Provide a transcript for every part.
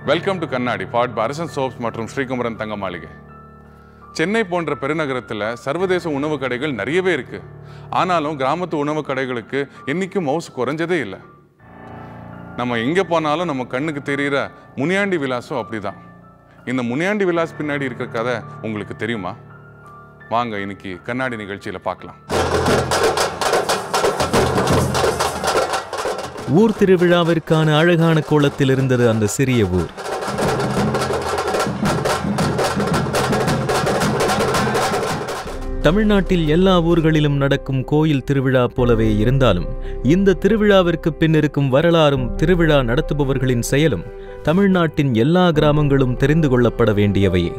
Welcome to கண்ணாடி பாட் அரசன் soaps மற்றும் ஸ்ரீகுமரன் தங்க மாளிகை. சென்னை போன்ற பெருநகரத்தில் சர்வதேச உணவு கடைகள் நிறையவே இருக்கு. ஆனாலும் கிராமத்து உணவு கடைகளுக்கு என்னைக்கும் மவுசு குறைஞ்சதே இல்லை. நம்ம எங்கே போனாலும் நம்ம கண்ணுக்கு தெரிகிற முனியாண்டி விலாஸும் அப்படிதான். இந்த முனியாண்டி விலாஸ் பின்னாடி இருக்கிற கதை உங்களுக்கு தெரியுமா? வாங்க இன்னைக்கு கண்ணாடி நிகழ்ச்சியில் பார்க்கலாம். ஊர் திருவிழாவிற்கான அழகான கோலத்தில் இருந்தது அந்த சிறிய ஊர். தமிழ்நாட்டில் எல்லா ஊர்களிலும் நடக்கும் கோயில் திருவிழா போலவே இருந்தாலும் இந்த திருவிழாவிற்கு பின் இருக்கும் வரலாறும் திருவிழா நடத்துபவர்களின் செயலும் தமிழ்நாட்டின் எல்லா கிராமங்களும் தெரிந்து கொள்ளப்பட வேண்டியவையே.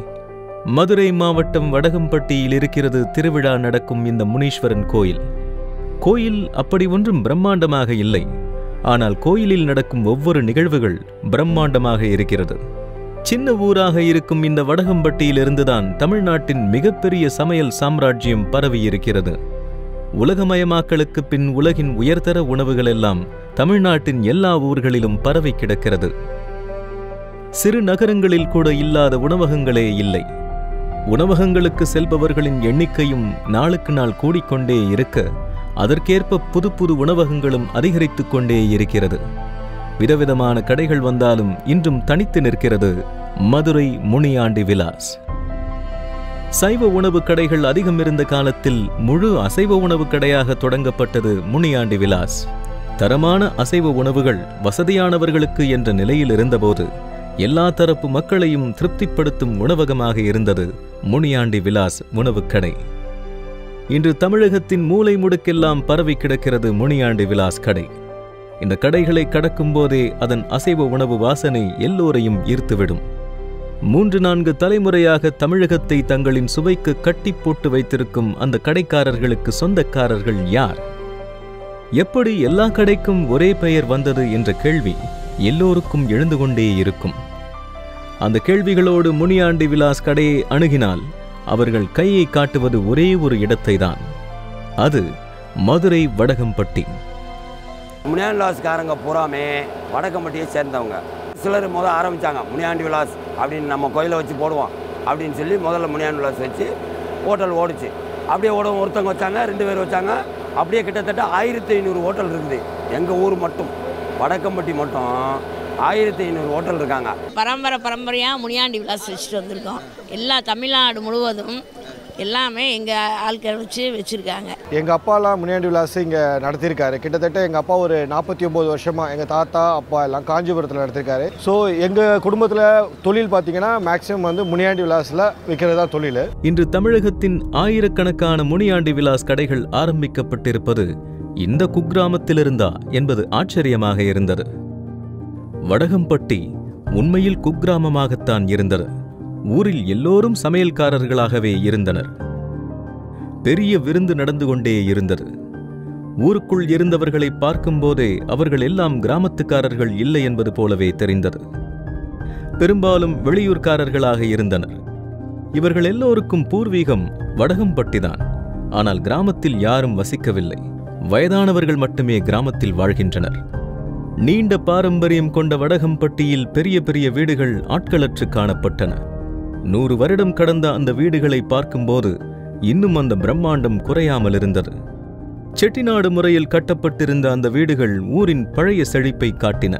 மதுரை மாவட்டம் வடகம்பட்டியில் இருக்கிறது திருவிழா நடக்கும் இந்த முனீஸ்வரன் கோயில். கோயில் அப்படி ஒன்றும் பிரம்மாண்டமாக இல்லை. ஆனால் கோயிலில் நடக்கும் ஒவ்வொரு நிகழ்வுகள் பிரம்மாண்டமாக இருக்கிறது. சின்ன ஊராக இருக்கும் இந்த வடகம்பட்டியிலிருந்துதான் தமிழ்நாட்டின் மிகப்பெரிய சமையல் சாம்ராஜ்யம் பரவி இருக்கிறது. உலகமயமாக்கலுக்கு பின் உலகின் உயர்தர உணவுகள் எல்லாம் தமிழ்நாட்டின் எல்லா ஊர்களிலும் பரவி கிடக்கிறது. சிறு நகரங்களில் கூட இல்லாத உணவகங்களே இல்லை. உணவகங்களுக்கு செல்பவர்களின் எண்ணிக்கையும் நாளுக்கு நாள் கூடிக்கொண்டே இருக்க அதற்கேற்ப புது புது உணவகங்களும் அதிகரித்துக் கொண்டே இருக்கிறது. விதவிதமான கடைகள் வந்தாலும் இன்றும் தனித்து நிற்கிறது மதுரை முனியாண்டி விலாஸ். சைவ உணவு கடைகள் அதிகம் இருந்த காலத்தில் முழு அசைவ உணவு கடையாக தொடங்கப்பட்டது முனியாண்டி விலாஸ். தரமான அசைவ உணவுகள் வசதியானவர்களுக்கு என்ற நிலையில் இருந்தபோது எல்லா தரப்பு மக்களையும் திருப்திப்படுத்தும் உணவகமாக இருந்தது முனியாண்டி விலாஸ் உணவுக்கடை. இன்று தமிழகத்தின் மூலை முடுக்கெல்லாம் பரவி கிடக்கிறது முனியாண்டி விலாஸ் கடை. இந்த கடைகளை கடக்கும் போதே அதன் அசைவ உணவு வாசனை எல்லோரையும் ஈர்த்துவிடும். 3-4 தலைமுறையாக தமிழகத்தை தங்களின் சுவைக்கு கட்டி போட்டு வைத்திருக்கும் அந்த கடைக்காரர்களுக்கு சொந்தக்காரர்கள் யார்? எப்படி எல்லா கடைக்கும் ஒரே பெயர் வந்தது என்ற கேள்வி எல்லோருக்கும் எழுந்து கொண்டே இருக்கும். அந்த கேள்விகளோடு முனியாண்டி விலாஸ் கடையை அணுகினால் அவர்கள் கையை காட்டுவது ஒரே ஒரு இடத்தை தான். அது மதுரை வடகம்பட்டி. முனியாண்டி விலாஸ்காரங்க பூராமே வடகம்பட்டியை சேர்ந்தவங்க. சிலர் முதல்ல ஆரம்பித்தாங்க முனியாண்டி விலாஸ் அப்படின்னு, நம்ம கோயிலை வச்சு போடுவோம் அப்படின்னு சொல்லி முதல்ல முனியாண்டி விலாஸ் வச்சு ஹோட்டல் ஓடிச்சு. அப்படியே ஓடவும் ஒருத்தவங்க வச்சாங்க, 2 பேர் வச்சாங்க. அப்படியே கிட்டத்தட்ட 1500 ஹோட்டல் இருக்குது. எங்கள் ஊர் மட்டும் வடகம்பட்டி மட்டும் 1500 ஹோட்டல் இருக்காங்க. பரம்பரையாக முனியாண்டி விலாஸ் வச்சுட்டு வந்திருக்கோம். எல்லா தமிழ்நாடு முழுவதும் எல்லாமே எங்கள் ஆட்கள் வச்சுருக்காங்க. எங்கள் அப்பாலாம் முனியாண்டி விலாஸ் இங்கே நடத்தியிருக்காரு. கிட்டத்தட்ட எங்கள் அப்பா ஒரு 49 வருஷமாக, எங்கள் தாத்தா அப்பா எல்லாம் காஞ்சிபுரத்தில் நடத்திருக்காரு. ஸோ எங்கள் குடும்பத்தில் தொழில் பார்த்தீங்கன்னா மேக்ஸிமம் வந்து முனியாண்டி விலாஸில் விற்கிறது தான் தொழில். இன்று தமிழகத்தின் ஆயிரக்கணக்கான முனியாண்டி விலாஸ் கடைகள் ஆரம்பிக்கப்பட்டிருப்பது இந்த குக்கிராமத்திலிருந்தா என்பது ஆச்சரியமாக இருந்தது. வடகம்பட்டி உண்மையில் குக்கிராமமாகத்தான் இருந்தது. ஊரில் எல்லோரும் சமையல்காரர்களாகவே இருந்தனர். பெரிய விருந்து நடந்து கொண்டே இருந்தது. ஊருக்குள் இருந்தவர்களை பார்க்கும்போதே அவர்கள் எல்லாம் கிராமத்துக்காரர்கள் இல்லை என்பது போலவே தெரிந்தது. பெரும்பாலும் வெளியூர்காரர்களாக இருந்தனர். இவர்கள் எல்லோருக்கும் பூர்வீகம் வடகம்பட்டிதான். ஆனால் கிராமத்தில் யாரும் வசிக்கவில்லை. வயதானவர்கள் மட்டுமே கிராமத்தில் வாழ்கின்றனர். நீண்ட பாரம்பரியம் கொண்ட வடகம்பட்டியில் பெரிய பெரிய வீடுகள் ஆட்களற்று காணப்பட்டன. 100 வருடம் கடந்த அந்த வீடுகளை பார்க்கும்போது இன்னும் அந்த பிரம்மாண்டம் குறையாமல் இருந்தது. செட்டிநாடு முறையில் கட்டப்பட்டிருந்த அந்த வீடுகள் ஊரின் பழைய செழிப்பை காட்டின.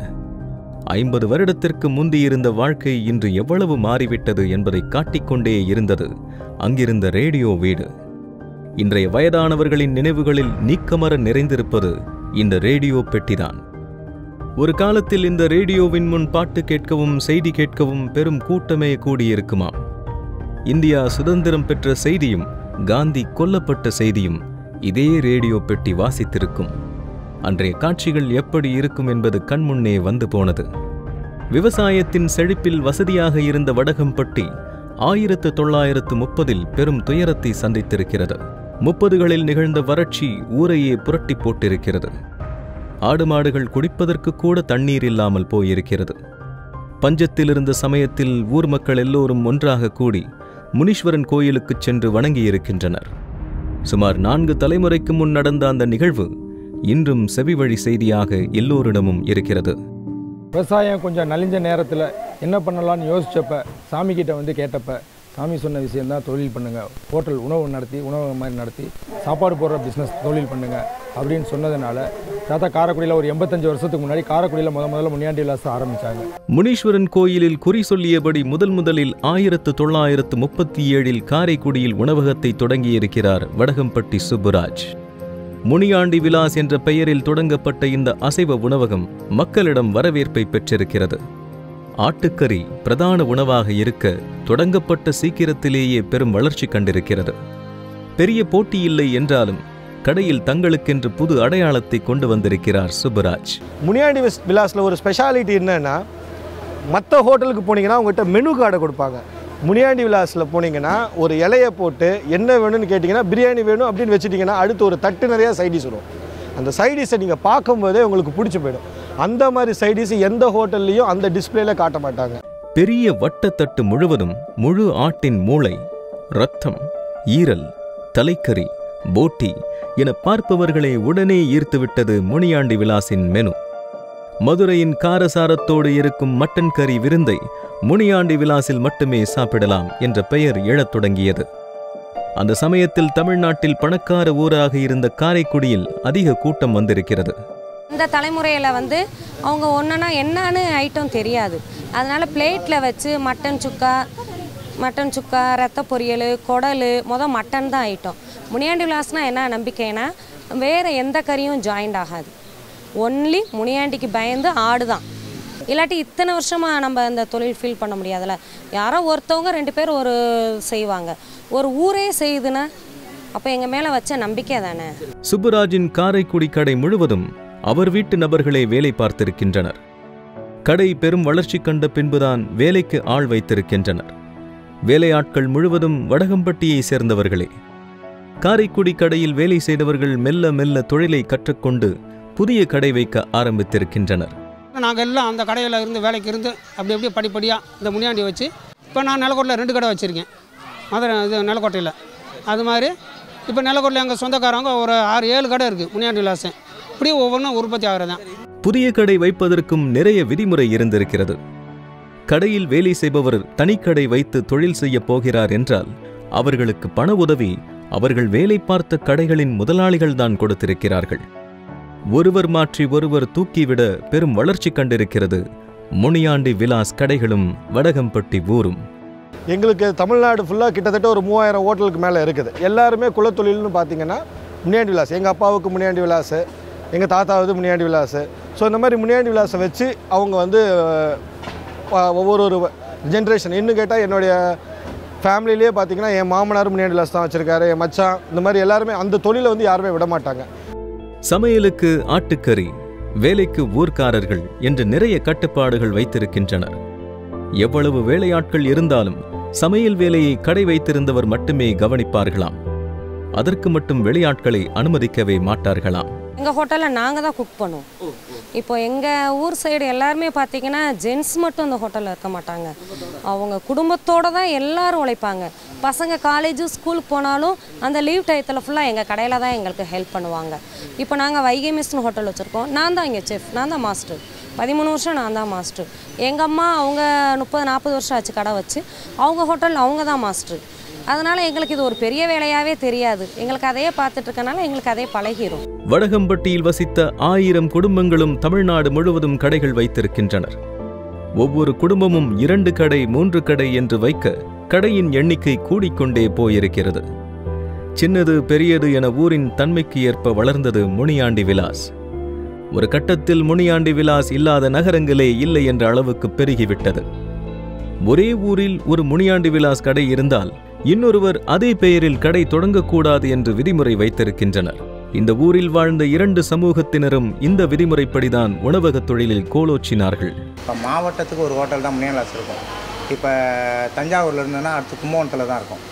50 வருடத்திற்கு முந்தியிருந்த வாழ்க்கை இன்று எவ்வளவு மாறிவிட்டது என்பதை காட்டிக்கொண்டே இருந்தது அங்கிருந்த ரேடியோ வீடு. இன்றைய வயதானவர்களின் நினைவுகளில் நீக்கமர நிறைந்திருப்பது இந்த ரேடியோ பெட்டிதான். ஒரு காலத்தில் இந்த ரேடியோவின் முன் பாட்டு கேட்கவும் செய்தி கேட்கவும் பெரும் கூட்டமே கூடியிருக்குமாம். இந்தியா சுதந்திரம் பெற்ற செய்தியும் காந்தி கொல்லப்பட்ட செய்தியும் இதே ரேடியோ பெட்டி வாசித்திருக்கும். அன்றைய காட்சிகள் எப்படி இருக்கும் என்பது கண்முன்னே வந்து போனது. விவசாயத்தின் செழிப்பில் வசதியாக இருந்த வடகம்பட்டி 1930இல் பெரும் துயரத்தை சந்தித்திருக்கிறது. 30களில் நிகழ்ந்த வறட்சி ஊரையே புரட்டி போட்டிருக்கிறது. ஆடு மாடுகள் குடிப்பதற்கு கூட தண்ணீர் இல்லாமல் போயிருக்கிறது. பஞ்சத்தில் இருந்த சமயத்தில் ஊர் மக்கள் எல்லோரும் ஒன்றாக கூடி முனீஸ்வரன் கோயிலுக்கு சென்று வணங்கியிருக்கின்றனர். சுமார் 4 தலைமுறைக்கு முன் நடந்த அந்த நிகழ்வு இன்றும் செவிவழி செய்தியாக எல்லோரிடமும் இருக்கிறது. விவசாயம் கொஞ்சம் நலிஞ்ச நேரத்தில் என்ன பண்ணலான்னு யோசித்தப்ப சாமிக்கிட்ட வந்து கேட்டப்போ சாமி சொன்ன விஷயந்தான் தொழில் பண்ணுங்கள், ஹோட்டல் உணவு நடத்தி உணவகம் மாதிரி நடத்தி சாப்பாடு போடுற பிஸ்னஸ் தொழில் பண்ணுங்கள் அப்படின்னு சொன்னதுனால தாத்தா காரைக்குடியில் ஒரு 85 வருஷத்துக்கு முன்னாடி காரைக்குடியில் முதல்ல முனியாண்டி விலாஸ் ஆரம்பித்தாங்க. முனீஸ்வரன் கோயிலில் குறி சொல்லியபடி முதலில் 1937 காரைக்குடியில் உணவகத்தை தொடங்கியிருக்கிறார் வடகம்பட்டி சுப்புராஜ். முனியாண்டி விலாஸ் என்ற பெயரில் தொடங்கப்பட்ட இந்த அசைவ உணவகம் மக்களிடம் வரவேற்பை பெற்றிருக்கிறது. ஆட்டுக்கறி பிரதான உணவாக இருக்க தொடங்கப்பட்ட சீக்கிரத்திலேயே பெரும் வளர்ச்சி கண்டிருக்கிறது. பெரிய போட்டி இல்லை என்றாலும் கடையில் தங்களுக்கென்று புது அடையாளத்தை கொண்டு வந்திருக்கிறார் சுப்புராஜ். முனியாண்டி விலாஸில் ஒரு ஸ்பெஷாலிட்டி என்னன்னா, மற்ற ஹோட்டலுக்கு போனீங்கன்னா அவங்ககிட்ட மெனு கார்டை கொடுப்பாங்க. முனியாண்டி விலாஸில் போனீங்கன்னா ஒரு இலையை போட்டு என்ன வேணும்னு கேட்டிங்கன்னா பிரியாணி வேணும் அப்படின்னு வச்சுட்டிங்கன்னா அடுத்து ஒரு தட்டு நிறையா சைடிஸ் வரும். அந்த சைடிஸை நீங்கள் பார்க்கும்போதே உங்களுக்கு பிடிச்சி போயிடும். அந்த மாதிரி சைடிஸ் எந்த ஹோட்டல்லையும் அந்த டிஸ்பிளேல காட்ட மாட்டாங்க. பெரிய வட்டத்தட்டு முழுவதும் முழு ஆட்டின் மூளை, இரத்தம், ஈரல், தலைக்கறி, போட்டி என பார்ப்பவர்களை உடனே ஈர்த்துவிட்டது முனியாண்டி விலாஸின் மெனு. மதுரையின் காரசாரத்தோடு இருக்கும் மட்டன் கறி விருந்தை முனியாண்டி விலாஸில் மட்டுமே சாப்பிடலாம் என்ற பெயர் எழத் தொடங்கியது. அந்த சமயத்தில் தமிழ்நாட்டில் பணக்கார ஊராக இருந்த காரைக்குடியில் அதிக கூட்டம் வந்திருக்கிறது. இந்த தலைமுறையில் வந்து அவங்க ஒன்றுனா என்னன்னு ஐட்டம் தெரியாது. அதனால் பிளேட்டில் வச்சு மட்டன் சுக்கா, ரத்த பொரியல், குடல், மட்டன் தான் ஐட்டம். முனியாண்டி விலாஸ்னால் என்ன நம்பிக்கைனா வேறு எந்த கறியும் ஜாயிண்ட் ஆகாது. ஒன்லி முனியாண்டிக்கு பயந்து ஆடு தான். இல்லாட்டி இத்தனை வருஷமாக நம்ம இந்த தொழில் ஃபீல் பண்ண முடியாதுல்ல. யாரோ ஒருத்தவங்க 2 பேர் ஒரு செய்வாங்க, ஒரு ஊரே செய்யுதுன்னா அப்போ எங்கள் மேலே வச்ச நம்பிக்கை தானே. சுப்புராஜின் காரைக்குடி கடை முழுவதும் அவர் வீட்டு நபர்களே வேலை பார்த்திருக்கின்றனர். கடை பெரும் வளர்ச்சி கண்ட பின்புதான் வேலைக்கு ஆள் வைத்திருக்கின்றனர். வேலையாட்கள் முழுவதும் வடகம்பட்டியை சேர்ந்தவர்களே. காரைக்குடி கடையில் வேலை செய்தவர்கள் மெல்ல மெல்ல தொழிலை கற்றுக்கொண்டு புதிய கடை வைக்க ஆரம்பித்திருக்கின்றனர். நாங்கள் எல்லாம் அந்த கடையில் இருந்து வேலைக்கு இருந்து அப்படியே படிப்படியாக இந்த முனியாண்டி வச்சு இப்போ நான் நிலக்கோட்டையில் 2 கடை வச்சுருக்கேன். மதுரை இது நிலக்கோட்டையில். அது மாதிரி இப்போ நிலக்கோட்டையில் எங்கள் சொந்தக்காரங்க ஒரு 6-7 கடை இருக்குது முனியாண்டி விலாசம். இப்படி ஒவ்வொன்றும் உற்பத்தி ஆகிறதான். புதிய கடை வைப்பதற்கும் நிறைய விதிமுறை இருந்திருக்கிறது. கடையில் வேலை செய்பவர் தனிக்கடை வைத்து தொழில் செய்ய போகிறார் என்றால் அவர்களுக்கு பண உதவி அவர்கள் வேலை பார்த்த கடைகளின் முதலாளிகள்தான் கொடுத்திருக்கிறார்கள். ஒருவர் மாற்றி ஒருவர் தூக்கிவிட பெரும் வளர்ச்சி கண்டிருக்கிறது முனியாண்டி விலாஸ் கடைகளும் வடகம்பட்டி ஊரும். எங்களுக்கு தமிழ்நாடு ஃபுல்லாக கிட்டத்தட்ட ஒரு 3000 ஹோட்டலுக்கு மேலே இருக்குது. எல்லாருமே குலத்தொழில்னு பார்த்தீங்கன்னா முனியாண்டி விலாஸ். எங்கள் அப்பாவுக்கு முனியாண்டி விலாஸ், எங்கள் தாத்தாவது முனியாண்டி விலாஸ். ஸோ இந்த மாதிரி முனியாண்டி விலாஸை வச்சு அவங்க வந்து ஒவ்வொரு ஜென்ரேஷன் இன்னும் கேட்டால் என்னுடைய ஃபேமிலியிலே பார்த்தீங்கன்னா என் மாமனார் முனியாண்டி விலாஸ் தான் வச்சுருக்காரு, என் மச்சான், இந்த மாதிரி எல்லாருமே அந்த தொழிலை வந்து யாருமே விட மாட்டாங்க. சமையலுக்கு ஆட்டுக்கறி, வேலைக்கு ஊர்க்காரர்கள் என்று நிறைய கட்டுப்பாடுகள் வைத்திருக்கின்றனர். எவ்வளவு வேலையாட்கள் இருந்தாலும் சமையல் வேலையை கடை வைத்திருந்தவர் மட்டுமே கவனிப்பார்களாம். அதற்கு மட்டும் வெளியாட்களை அனுமதிக்கவே மாட்டார்களாம். எங்கள் ஹோட்டலில் நாங்கள் தான் குக் பண்ணுவோம். இப்போ எங்கள் ஊர் சைடு எல்லாருமே பார்த்தீங்கன்னா ஜென்ட்ஸ் மட்டும் அந்த ஹோட்டலில் இருக்க மாட்டாங்க. அவங்க குடும்பத்தோடு தான் எல்லோரும் உழைப்பாங்க. பசங்க காலேஜு ஸ்கூலுக்கு போனாலும் அந்த லீவ் டயத்தில் ஃபுல்லாக எங்கள் கடையில் தான் எங்களுக்கு ஹெல்ப் பண்ணுவாங்க. இப்போ நாங்கள் வைகை மெஸ்னு ஹோட்டல் வச்சுருக்கோம். நான் தான் இங்கே செஃப், நான் தான் மாஸ்டர். 13 வருஷம் நான் தான் மாஸ்டர். எங்கள் அம்மா அவங்க 30-40 வருஷம் ஆச்சு கடை வச்சு. அவங்க ஹோட்டலில் அவங்க தான் மாஸ்டர். அதனால் எங்களுக்கு இது ஒரு பெரிய வேலையாகவே தெரியாது. எங்களுக்கு அதையே பார்த்துட்டு இருக்கனால எங்களுக்கு அதே பழகிரும். வடகம்பட்டியில் வசித்த 1000 குடும்பங்களும் தமிழ்நாடு முழுவதும் கடைகள் வைத்திருக்கின்றனர். ஒவ்வொரு குடும்பமும் 2 கடை 3 கடை என்று வைக்க கடையின் எண்ணிக்கை கூடிக்கொண்டே போயிருக்கிறது. சின்னது பெரியது என ஊரின் தன்மைக்கு ஏற்ப வளர்ந்தது முனியாண்டி விலாஸ். ஒரு கட்டத்தில் முனியாண்டி விலாஸ் இல்லாத நகரங்களே இல்லை என்ற அளவுக்கு பெருகிவிட்டது. ஒரே ஊரில் ஒரு முனியாண்டி விலாஸ் கடை இருந்தால் இன்னொருவர் அதே பெயரில் கடை தொடங்கக்கூடாது என்று விதிமுறை வைத்திருக்கின்றனர். இந்த ஊரில் வாழ்ந்த 2 சமூகத்தினரும் இந்த விதிமுறைப்படிதான் உணவக தொழிலில் கோலோச்சினார்கள். இப்போ மாவட்டத்துக்கு ஒரு ஹோட்டல் தான் முனியாண்டி விலாஸ் இருக்கும். இப்போ தஞ்சாவூரில் இருந்ததுன்னா அடுத்து கும்பகோணத்தில் தான் இருக்கும்.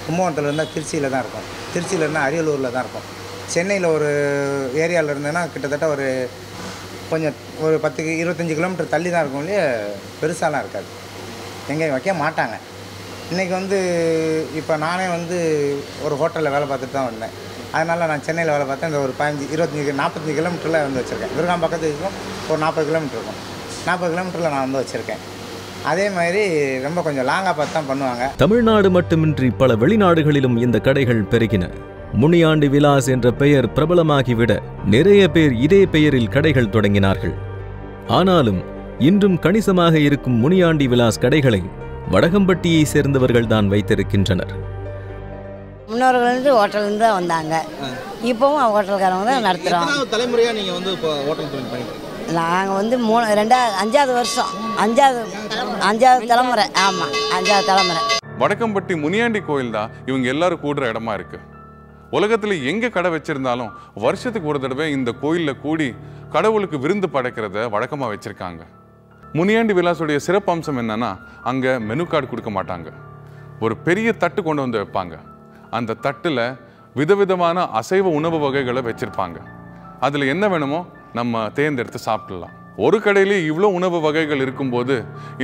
கும்பகோணத்தில் இருந்தால் திருச்சியில் தான் இருக்கும். திருச்சியில் இருந்தால் அரியலூரில் தான் இருக்கும். சென்னையில் ஒரு ஏரியாவில் இருந்ததுன்னா கிட்டத்தட்ட ஒரு 10-25 கிலோமீட்டர் தள்ளி தான் இருக்கும். இல்லையே பெருசாலாம் இருக்காது, எங்கேயும் வைக்க மாட்டாங்க. இன்றைக்கி இப்போ நானே ஒரு ஹோட்டலில் வேலை பார்த்துட்டு தான் வந்தேன். அதனால் நான் சென்னையில் வேலை பார்த்தேன். இந்த ஒரு 15-25-45 கிலோமீட்டரில் வச்சுருக்கேன். விருகாம் பக்கத்துக்கு இருக்கும், ஒரு 40 கிலோமீட்டர் இருக்கும். 40 கிலோமீட்டரில் நான் வந்து வச்சுருக்கேன். அதே மாதிரி ரொம்ப கொஞ்சம் லாங்காக பார்த்து தான் பண்ணுவாங்க. தமிழ்நாடு மட்டுமின்றி பல வெளிநாடுகளிலும் இந்த கடைகள் பெருகின. முனியாண்டி விலாஸ் என்ற பெயர் பிரபலமாகிவிட நிறைய பேர் இதே பெயரில் கடைகள் தொடங்கினார்கள். ஆனாலும் இன்றும் கணிசமாக இருக்கும் முனியாண்டி விலாஸ் கடைகளை வடகம்பட்டியை சேர்ந்தவர்கள் தான் வைத்திருக்கின்றனர். முன்னோர்கள் ஹோட்டல்லேருந்து தான் வந்தாங்க. இப்போவும் ஹோட்டல்காரங்க தான் நடத்துகிறோம். தலைமுறையாக நீங்கள் வந்து இப்போ ஹோட்டல் தொழில் பண்ணிக்கிறீங்க? நாங்கள் வந்து 5வது வருஷம், 5வது தலைமுறை. ஆமாம், 5வது தலைமுறை. வடக்கம்பட்டி முனியாண்டி கோயில் தான் இவங்க எல்லாரும் கூடுற இடமா இருக்கு. உலகத்தில் எங்கே கடை வச்சிருந்தாலும் வருஷத்துக்கு ஒரு தடவை இந்த கோயிலில் கூடி கடவுளுக்கு விருந்து படைக்கிறத வழக்கமாக வச்சிருக்காங்க. முனியாண்டி விலாசுடைய சிறப்பம்சம் என்னன்னா, அங்கே மெனு கார்டு கொடுக்க மாட்டாங்க. ஒரு பெரிய தட்டு கொண்டு வந்து வைப்பாங்க. அந்த தட்டில் விதவிதமான அசைவ உணவு வகைகளை வச்சிருப்பாங்க. அதில் என்ன வேணுமோ நம்ம தேர்ந்தெடுத்து சாப்பிடலாம். ஒரு கடையிலே இவ்வளோ உணவு வகைகள் இருக்கும்போது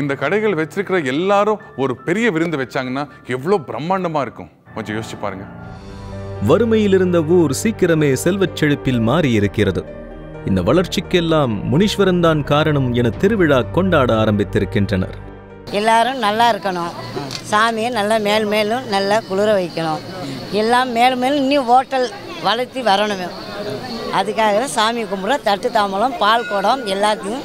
இந்த கடைகள் வச்சிருக்கிற எல்லாரும் ஒரு பெரிய விருந்து வச்சாங்கன்னா எவ்வளோ பிரம்மாண்டமாக இருக்கும். கொஞ்சம் யோசிச்சு பாருங்க. வறுமையில் இருந்த ஊர் சீக்கிரமே செல்வச் செழிப்பில் மாறியிருக்கிறது. இந்த வளர்ச்சிக்கெல்லாம் முனீஸ்வரன் தான் காரணம் என திருவிழா கொண்டாட ஆரம்பித்திருக்கின்றனர். எல்லாரும் நல்லா இருக்கணும், சாமியை நல்லா மேலும் நல்லா குளிர வைக்கணும், எல்லாம் மேலும் இன்னும் ஹோட்டல் வளர்த்தி வரணும். அதுக்காக சாமி கும்பிட தட்டு தாம்பலம் பால் குடம் எல்லாத்தையும்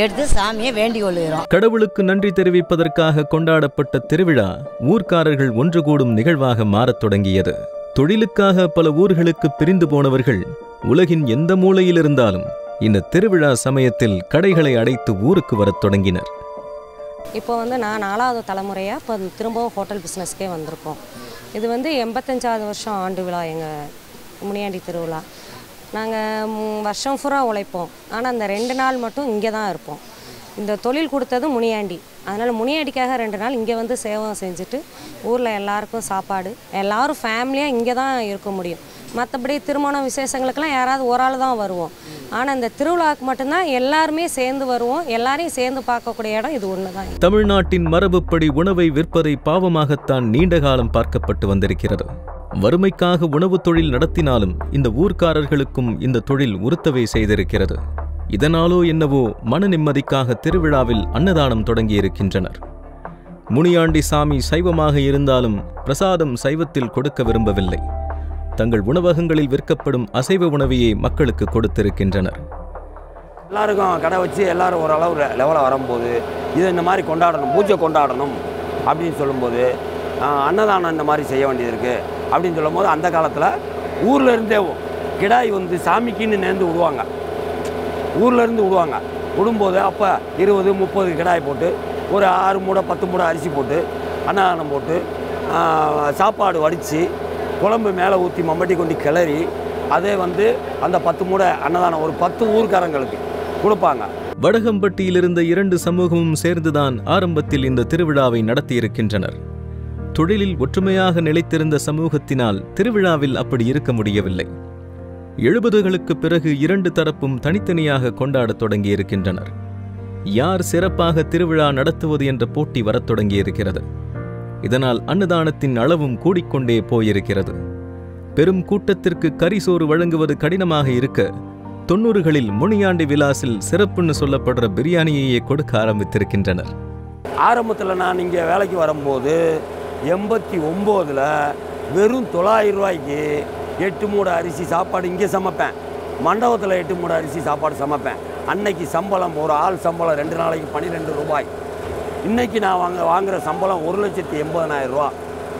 எடுத்து சாமியை வேண்டிக் கொள்கிறோம். கடவுளுக்கு நன்றி தெரிவிப்பதற்காக கொண்டாடப்பட்ட திருவிழா ஊர்க்காரர்கள் ஒன்று கூடும் நிகழ்வாக மாறத் தொடங்கியது. தொழிலுக்காக பல ஊர்களுக்கு பிரிந்து போனவர்கள் உலகின் எந்த மூலையில் இருந்தாலும் இந்த திருவிழா சமயத்தில் கடைகளை அடைத்து ஊருக்கு வரத் தொடங்கினர். இப்போ வந்து நான் 4வது தலைமுறையாக இப்போ திரும்பவும் ஹோட்டல் பிஸ்னஸ்க்கே வந்திருக்கோம். இது வந்து 85வது வருஷம் ஆண்டு விழா எங்கள் முனியாண்டி திருவிழா. நாங்கள் வருஷம் பூரா உழைப்போம். ஆனால் அந்த 2 நாள் மட்டும் இங்கே தான் இருப்போம். இந்த தொழில் கொடுத்தது முனியாண்டி. அதனால் முனியாண்டிக்காக 2 நாள் இங்கே வந்து சேவை செஞ்சுட்டு ஊரில் எல்லாருக்கும் சாப்பாடு, எல்லோரும் ஃபேமிலியாக இங்கே தான் இருக்க முடியும். மற்றபடி திருமண விசேஷங்களுக்கெல்லாம் யாராவது ஒரு ஆள் தான் வருவோம். ஆனால் இந்த திருவிழாவுக்கு மட்டும்தான் எல்லாருமே சேர்ந்து வருவோம். எல்லாரையும் சேர்ந்து பார்க்கக்கூடிய இடம் இது ஒன்று தான். தமிழ்நாட்டின் மரபுப்படி உணவை விற்பதை பாவமாகத்தான் நீண்ட காலம் பார்க்கப்பட்டு வந்திருக்கிறது. வறுமைக்காக உணவு தொழில் நடத்தினாலும் இந்த ஊர்க்காரர்களுக்கும் இந்த தொழில் உறுத்தவே செய்திருக்கிறது. இதனாலோ என்னவோ மன நிம்மதிக்காக திருவிழாவில் அன்னதானம் தொடங்கியிருக்கின்றனர். முனியாண்டி சாமி சைவமாக இருந்தாலும் பிரசாதம் சைவத்தில் கொடுக்க விரும்பவில்லை. தங்கள் உணவகங்களில் விற்கப்படும் அசைவ உணவையே மக்களுக்கு கொடுத்திருக்கின்றனர். எல்லாருக்கும் கடை வச்சு எல்லாரும் ஓரளவு லெவலில் வரும்போது இதை இந்த மாதிரி கொண்டாடணும், பூஜை கொண்டாடணும் அப்படின்னு சொல்லும்போது அன்னதானம் இந்த மாதிரி செய்ய வேண்டியது இருக்குது அப்படின்னு சொல்லும்போது அந்த காலத்தில் ஊரில் இருந்தே கிடாய் வந்து சாமிக்குன்னு நேர்ந்து விடுவாங்க. ஊரில் இருந்து விடுவாங்க. விடும்போது அப்போ 20-30 கிடாய் போட்டு ஒரு 6 மூடை 10 மூடை அரிசி போட்டு அன்னதானம் போட்டு சாப்பாடு வடித்து குழம்பு மேலே ஊற்றி மம்பட்டி கொண்டு கிளறி அதே வந்து அந்த 10 மூடை அன்னதானம் ஒரு 10 ஊர்க்காரங்களுக்கு கொடுப்பாங்க. வடகம்பட்டியிலிருந்த 2 சமூகமும் சேர்ந்துதான் ஆரம்பத்தில் இந்த திருவிழாவை நடத்தியிருக்கின்றனர். தொழிலில் ஒற்றுமையாக நிலைத்திருந்த சமூகத்தினால் திருவிழாவில் அப்படி இருக்க முடியவில்லை. 70களுக்கு பிறகு 2 தரப்பும் தனித்தனியாக கொண்டாடத் தொடங்கியிருக்கின்றனர். யார் சிறப்பாக திருவிழா நடத்துவது என்ற போட்டி வரத் தொடங்கியிருக்கிறது. இதனால் அன்னதானத்தின் அளவும் கூடிக்கொண்டே போயிருக்கிறது. பெரும் கூட்டத்திற்கு கரிசோறு வழங்குவது கடினமாக இருக்க 90களில் முனியாண்டி விலாசில் சிறப்புன்னு சொல்லப்படுற பிரியாணியையே கொடுக்க ஆரம்பித்திருக்கின்றனர். ஆரம்பத்தில் நான் இங்கே வேலைக்கு வரும்போது 89ல் வெறும் 900 ரூபாய்க்கு 8 மூடை அரிசி சாப்பாடு இங்கே சமைப்பேன். மண்டபத்தில் 8 மூடை அரிசி சாப்பாடு சமைப்பேன். அன்னைக்கு சம்பளம் ஒரு ஆள் சம்பளம் 2 நாளைக்கு 12 ரூபாய். இன்றைக்கி நான் வாங்குகிற சம்பளம் 1,80,000 ரூபா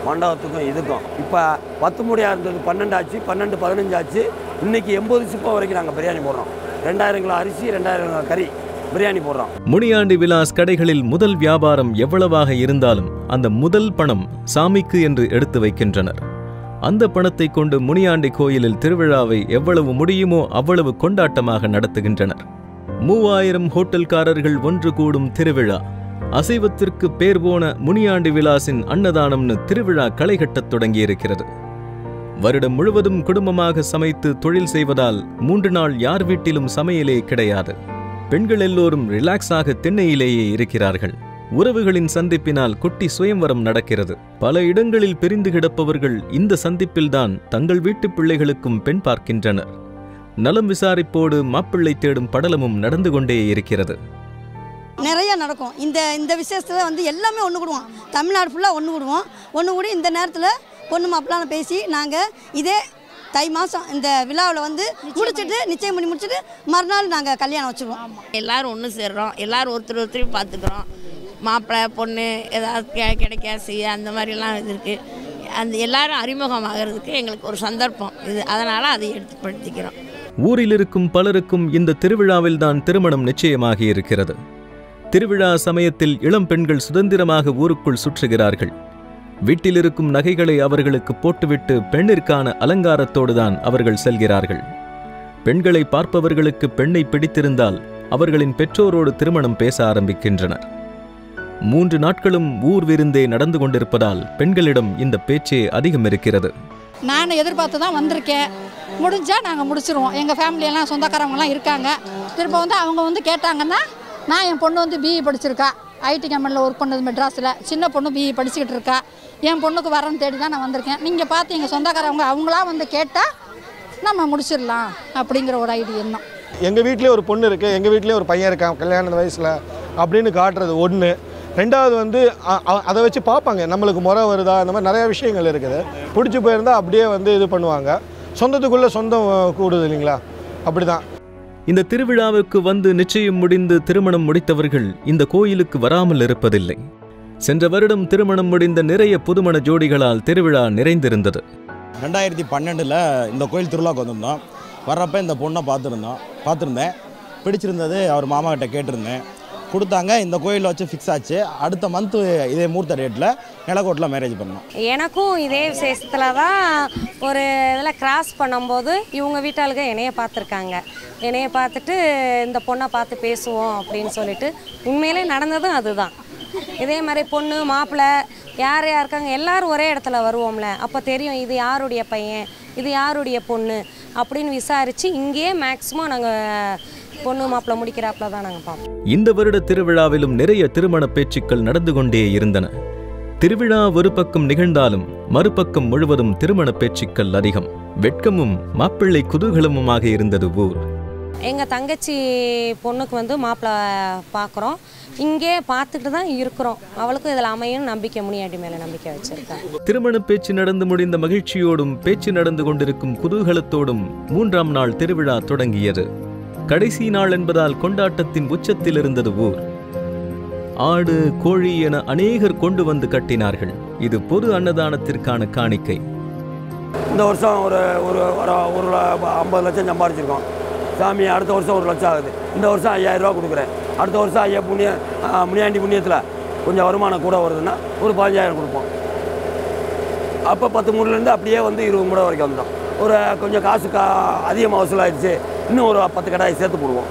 மண்டபத்துக்கும் இதுக்கும். இப்போ 10 மூடையாக இருந்தது 12 ஆச்சு, 12-15 ஆச்சு. இன்றைக்கி 80 சிப்பம் வரைக்கும் நாங்கள் பிரியாணி போடுறோம். 2000 கிலோ அரிசி 2000 கிலோ கறி பிரியாணி போடுறோம். முனியாண்டி விலாஸ் கடைகளில் முதல் வியாபாரம் எவ்வளவாக இருந்தாலும் அந்த முதல் பணம் சாமிக்கு என்று எடுத்து வைக்கின்றனர். அந்த பணத்தை கொண்டு முனியாண்டி கோயிலில் திருவிழாவை எவ்வளவு முடியுமோ அவ்வளவு கொண்டாட்டமாக நடத்துகின்றனர். 3000 ஹோட்டல்காரர்கள் ஒன்று கூடும் திருவிழா. அசைவத்திற்கு பேர் போன முனியாண்டி விலாசின் அன்னதானம்னு திருவிழா களை கட்டத் தொடங்கியிருக்கிறது. வருடம் முழுவதும் குடும்பமாக சமைத்து தொழில் செய்வதால் 3 நாள் யார் வீட்டிலும் சமையலே கிடையாது. பெண்கள் எல்லோரும் ரிலாக்ஸாக திண்ணையிலேயே இருக்கிறார்கள். உறவுகளின் சந்திப்பினால் குட்டி சுயம்வரம் நடக்கிறது. பல இடங்களில் பிரிந்து கிடப்பவர்கள் இந்த சந்திப்பில்தான் தங்கள் வீட்டு பிள்ளைகளுக்கும் பெண் பார்க்கின்றனர். நலம் விசாரிப்போடு மாப்பிள்ளை தேடும் படலமும் நடந்து கொண்டே இருக்கிறது. நிறைய நடக்கும். இந்த விசேஷத்தில் வந்து எல்லாமே ஒன்று கூடுவோம். தமிழ்நாடு ஃபுல்லாக ஒன்று கூடுவோம். ஒன்று கூடி இந்த நேரத்தில் பொண்ணு மாப்பிள்ளான்னு பேசி நாங்கள் இதே தை மாதம் இந்த விழாவில் வந்து முடிச்சுட்டு நிச்சயம் பண்ணி முடிச்சுட்டு மறுநாள் நாங்கள் கல்யாணம் வச்சுருவோம். எல்லோரும் ஒன்று சேர்றோம், எல்லோரும் ஒருத்தரையும் பார்த்துக்குறோம். மாப்பிள்ளை பொண்ணு ஏதாவது கிடைக்காசி அந்த மாதிரிலாம் இது இருக்குது. அந்த எல்லாரும் அறிமுகமாகிறதுக்கு எங்களுக்கு ஒரு சந்தர்ப்பம் இது, அதனால் அதை எடுத்துப்படுத்திக்கிறோம். ஊரில் இருக்கும் பலருக்கும் இந்த திருவிழாவில் தான் திருமணம் நிச்சயமாகி இருக்கிறது. திருவிழா சமயத்தில் இளம் பெண்கள் சுதந்திரமாக ஊருக்குள் சுற்றுகிறார்கள். வீட்டில் இருக்கும் நகைகளை அவர்களுக்கு போட்டுவிட்டு பெண்ணிற்கான அலங்காரத்தோடுதான் அவர்கள் செல்கிறார்கள். பெண்களை பார்ப்பவர்களுக்கு பெண்ணை பிடித்திருந்தால் அவர்களின் பெற்றோரோடு திருமணம் பேச ஆரம்பிக்கின்றனர். 3 நாட்களும் ஊர் விருந்தே நடந்து கொண்டிருப்பதால் பெண்களிடம் இந்த பேச்சே அதிகம் இருக்கிறது. நான் எதிர்பார்த்து தான் வந்திருக்கேன். முடிஞ்சால் நாங்கள் முடிச்சிருவோம். எங்கள் ஃபேமிலியெல்லாம் சொந்தக்காரவங்கலாம் இருக்காங்க. திரும்ப வந்து அவங்க வந்து கேட்டாங்கன்னா, நான் என் பொண்ணு வந்து பிஇ படிச்சிருக்கா, ஐடி கம்பெனியில் ஒர்க் பண்ணது மெட்ராஸில். சின்ன பொண்ணு பிஇ படிச்சுக்கிட்டு இருக்கா. என் பொண்ணுக்கு வரன்னு தேடி தான் நான் வந்திருக்கேன். நீங்கள் பார்த்து எங்கள் சொந்தக்காரவங்க அவங்களாம் வந்து கேட்டால் நம்ம முடிச்சிடலாம் அப்படிங்கிற ஒரு ஐடியா எண்ணம். எங்கள் வீட்டிலே ஒரு பொண்ணு இருக்குது, எங்கள் வீட்டிலே ஒரு பையன் இருக்கான் கல்யாண வயசில் அப்படின்னு காட்டுறது ஒன்று. ரெண்டாவது வந்து அதை வச்சு பார்ப்பாங்க நம்மளுக்கு முறை வருதா, அந்த மாதிரி நிறையா விஷயங்கள் இருக்குது. பிடிச்சி போயிருந்தால் அப்படியே வந்து இது பண்ணுவாங்க. சொந்தத்துக்குள்ளே சொந்தம் கூடுது இல்லைங்களா, அப்படி தான். இந்த திருவிழாவுக்கு வந்து நிச்சயம் முடிந்து திருமணம் முடித்தவர்கள் இந்த கோயிலுக்கு வராமல் இருப்பதில்லை. சென்ற வருடம் திருமணம் முடிந்த நிறைய புதுமண ஜோடிகளால் திருவிழா நிறைந்திருந்தது. 2012 இந்த கோயில் திருவிழாவுக்கு வந்திருந்தோம். வர்றப்ப இந்த பொண்ணை பார்த்துருந்தேன். பிடிச்சிருந்தது. அவர் மாமா கிட்ட கேட்டிருந்தேன், கொடுத்தாங்க. இந்த கோயிலில் வச்சு ஃபிக்ஸ் ஆச்சு. அடுத்த மந்த்து இதே மூர்த்த டேட்டில் நிலக்கோட்டில் மேரேஜ் பண்ணோம். எனக்கும் இதே விசேஷத்தில் தான் ஒரு இதில் கிராஸ் பண்ணும்போது இவங்க வீட்டாளுங்க என்னைய பார்த்துருக்காங்க. என்னைய பார்த்துட்டு இந்த பொண்ணை பார்த்து பேசுவோம் அப்படின்னு சொல்லிட்டு உண்மையிலே நடந்ததும் அதுதான். இதே மாதிரி பொண்ணு மாப்பிள்ளை யார் இருக்காங்க எல்லாரும் ஒரே இடத்துல வருவோம்ல, அப்போ தெரியும் இது யாருடைய பையன், இது யாருடைய பொண்ணு அப்படின்னு விசாரித்து இங்கேயே மேக்ஸிமம் நாங்கள் பொண்ணு மாப்பிள்ளை முடிக்கிறாப்புல தான் நாங்கள் பார்ப்போம். இந்த வருட திருவிழாவிலும் நிறைய திருமண பேச்சுக்கள் நடந்து கொண்டே இருந்தன. திருவிழா ஒரு பக்கம் நிகழ்ந்தாலும் மறுபக்கம் முழுவதும் திருமண பேச்சுக்கள் அதிகம். வெட்கமும் மாப்பிள்ளை குதூகலமுமாக இருந்தது ஊர். எங்கள் தங்கச்சி பொண்ணுக்கு வந்து மாப்பிள்ளை பார்க்குறோம். இங்கே பார்த்துட்டு தான் இருக்கிறோம். அவளுக்கும் இதில் அமையும் நம்பிக்கை, முனியாண்டி மேலே நம்பிக்கை வச்சிருக்கேன். திருமண பேச்சு நடந்து முடிந்த மகிழ்ச்சியோடும் பேச்சு நடந்து கொண்டிருக்கும் குதூகலத்தோடும் 3ஆம் நாள் திருவிழா தொடங்கியது. கடைசி நாள் என்பதால் கொண்டாட்டத்தின் உச்சத்தில் இருந்தது ஊர். ஆடு கோழி என அநேகர் கொண்டு வந்து கட்டினார்கள். இது பொது அன்னதானத்திற்கான காணிக்கை. இந்த வருஷம் ஒரு 50 லட்சம் சம்பாதிச்சிருக்கோம். சாமி அடுத்த வருஷம் 1 லட்சம் ஆகுது. இந்த வருஷம் 5000 ரூபா கொடுக்குறேன். அடுத்த வருஷம் ஐயா முனியாண்டி புண்ணியத்தில் கொஞ்சம் வருமானம் கூட வருதுன்னா ஒரு 15000 கொடுப்போம். அப்போ 10 மூணுலேருந்து அப்படியே வந்து 20 மூட வரைக்கும் வந்தோம். ஒரு கொஞ்சம் காசு அதிகமாக வசூலாகிடுச்சு, இன்னும் ஒரு 10 கடாயை சேர்த்து போடுவோம்.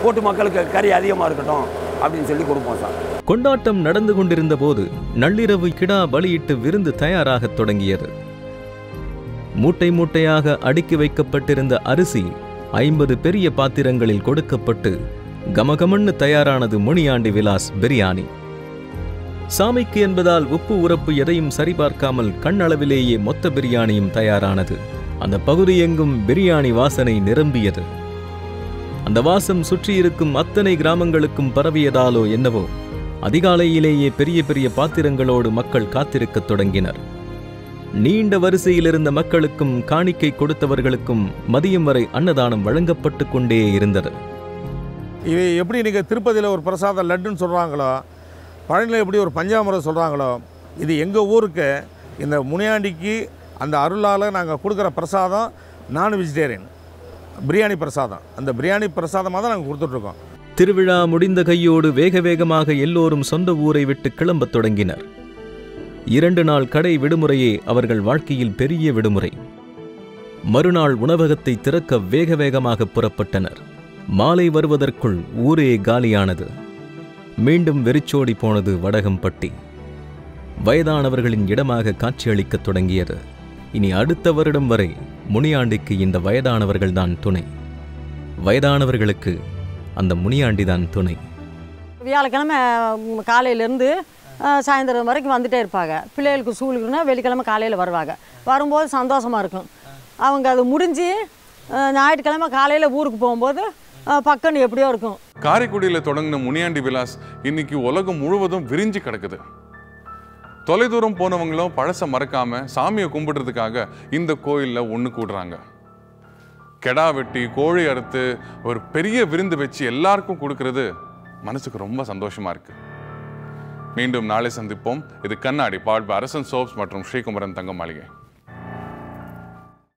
போட்டு மக்களுக்கு கறி அதிகமாக இருக்கட்டும் அப்படின்னு சொல்லி கொடுப்போம் சார். கொண்டாட்டம் நடந்து கொண்டிருந்த போது நள்ளிரவு கிடா பலியிட்டு விருந்து தயாராக தொடங்கியது. மூட்டை மூட்டையாக அடுக்கி வைக்கப்பட்டிருந்த அரிசி 50 பெரிய பாத்திரங்களில் கொடுக்கப்பட்டு கமகமன்னு தயாரானது முனியாண்டி விலாஸ் பிரியாணி. சாமிக்கு என்பதால் உப்பு உரப்பு எதையும் சரிபார்க்காமல் கண்ணளவிலேயே மொத்த பிரியாணியும் தயாரானது. அந்த பகுதி எங்கும் பிரியாணி வாசனை நிரம்பியது. அந்த வாசம் சுற்றியிருக்கும் அத்தனை கிராமங்களுக்கும் பரவியதாலோ என்னவோ அதிகாலையிலேயே பெரிய பெரிய பாத்திரங்களோடு மக்கள் காத்திருக்கத் தொடங்கினர். நீண்ட வரிசையில் இருந்த மக்களுக்கும் காணிக்கை கொடுத்தவர்களுக்கும் மதியம் வரை அன்னதானம் வழங்கப்பட்டு கொண்டே இருந்தது. இது எப்படி நீங்கள் திருப்பதியில் ஒரு பிரசாதம் லட்டுன்னு சொல்கிறாங்களோ, பழனியில் எப்படி ஒரு பஞ்சாமிரம் சொல்கிறாங்களோ, இது எங்கள் ஊருக்கு இந்த முனியாண்டிக்கு அந்த அருளால் நாங்கள் கொடுக்குற பிரசாதம் நான் வெஜிடேரியன் பிரியாணி பிரசாதம். அந்த பிரியாணி பிரசாதமாக தான் நாங்கள் கொடுத்துட்ருக்கோம். திருவிழா முடிந்த கையோடு வேக வேகமாக எல்லோரும் சொந்த ஊரை விட்டு கிளம்பத் தொடங்கினர். 2 நாள் கடை விடுமுறையே அவர்கள் வாழ்க்கையில் பெரிய விடுமுறை. மறுநாள் உணவகத்தை திறக்க வேக வேகமாக புறப்பட்டனர். மாலை வருவதற்குள் ஊரே காலியானது. மீண்டும் வெறிச்சோடி போனது வடகம்பட்டி. வயதானவர்களின் இடமாக காட்சியளிக்கத் தொடங்கியது. இனி அடுத்த வருடம் வரை முனியாண்டிக்கு இந்த வயதானவர்கள்தான் துணை. வயதானவர்களுக்கு அந்த முனியாண்டிதான் துணை. வியாழக்கிழமை காலையிலேருந்து சாயந்தரம் வரைக்கும் வந்துகிட்டே இருப்பாங்க. பிள்ளைகளுக்கு ஸ்கூலுக்குன்னா வெள்ளிக்கிழமை காலையில் வருவாங்க. வரும்போது சந்தோஷமாக இருக்கும். அவங்க அது முடிஞ்சு ஞாயிற்றுக்கிழமை காலையில் ஊருக்கு போகும்போது பக்கம்னு எப்படியோ இருக்கும். காரைக்குடியில் தொடங்கின முனியாண்டி விலாஸ் இன்னைக்கு உலகம் முழுவதும் விரிஞ்சு கிடக்குது. தொலைதூரம் போனவங்களும் பழச மறக்காம சாமியை கும்பிடுறதுக்காக இந்த கோயில்ல ஒன்று கூடுறாங்க. கெடா வெட்டி கோழி அறுத்து ஒரு பெரிய விருந்து வச்சு எல்லாருக்கும் கொடுக்கறது மனசுக்கு ரொம்ப சந்தோஷமா இருக்கு. மீண்டும் நாளை சந்திப்போம். இது கண்ணாடி பாட் அரசன் சோப்ஸ் மற்றும் ஸ்ரீகுமரன் தங்க மாளிகை.